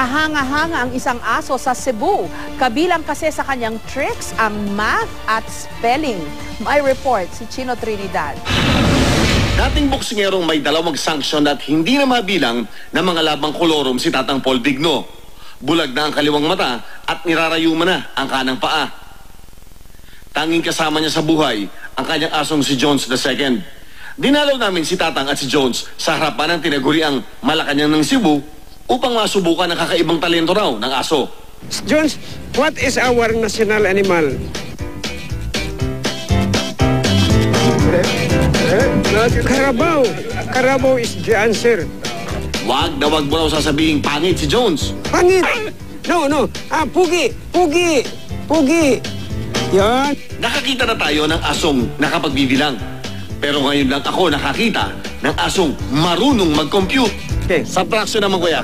Kahanga-hanga ang isang aso sa Cebu. Kabilang kasi sa kanyang tricks ang math at spelling. May report si Chino Trinidad. Dating boksingerong may 2 sanksyon at hindi na mabilang na mga labang kolorom si Tatang Paul Digno. Bulag na ang kaliwang mata at nirarayuma na ang kanang paa. Tanging kasama niya sa buhay ang kanyang asong si Jones II. Dinalaw namin si Tatang at si Jones sa harapan ng tinaguriang Malacanang ng Cebu upang masubukan ang kakaibang talento raw ng aso. Jones, what is our national animal? Carabao. Carabao is the answer. Wag na wag mo raw sasabihing pangit si Jones. Pangit! No. Pugi. Yan. Nakakita na tayo ng asong nakapagbibilang. Pero ngayon lang ako nakakita ng asong marunong mag-compute. Okay. Subtraction naman, kuya.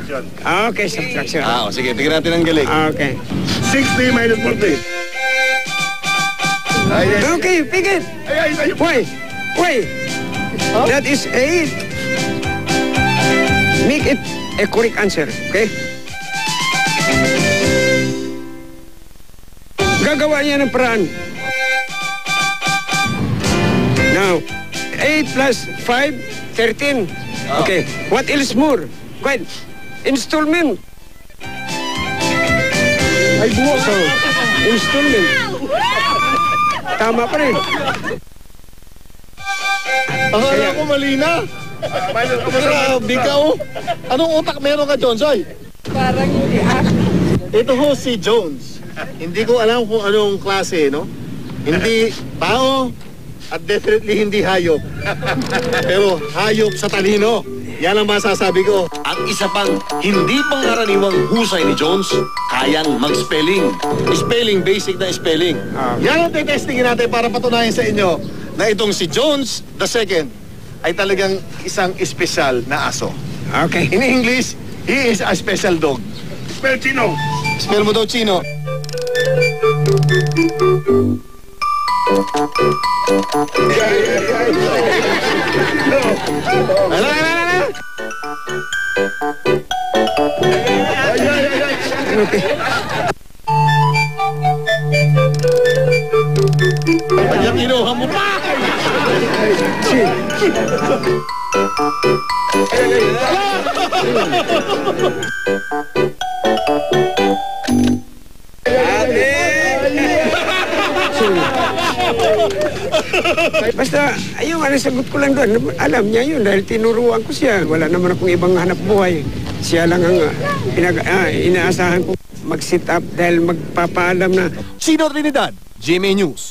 Okay, subtraction. Sige, tignan natin ang galing. Okay. 60 minus 40. Okay, pigit. Why? That is 8. Make it a correct answer, okay? Gagawa niya ng paraan. Now, 8 plus 5, 13. Okay, what else more? Quite, installment. Ay, buo. So, installment. Tama pa rin. Akala ko mali na. Grabe ka, oh. Anong utak meron ka, Jones? Ay? Parang hindi Ito ho si Jones. Hindi ko alam kung anong klase, no? Hindi tao at definitely hindi hayop. Pero hayop sa talino. Yan ang masasabi ko. Ang isa pang hindi pangkaraniwang husay ni Jones, kayang mag-spelling. Spelling, basic na spelling. Yan ang testingin natin para patunayan sa inyo na itong si Jones II ay talagang isang espesyal na aso. Okay. In English, he is a special dog. Spell Chino. Spell mo daw, Chino. Okay. Kaya kinuha mo pa! Basta, ayun, sagot ko lang doon. Alam niya yun dahil tinuruan ko siya. Wala naman akong ibang hanap buhay. Siya lang ang inaasahan ko mag-sit up dahil magpapaalam na. Chino Trinidad, GMA News.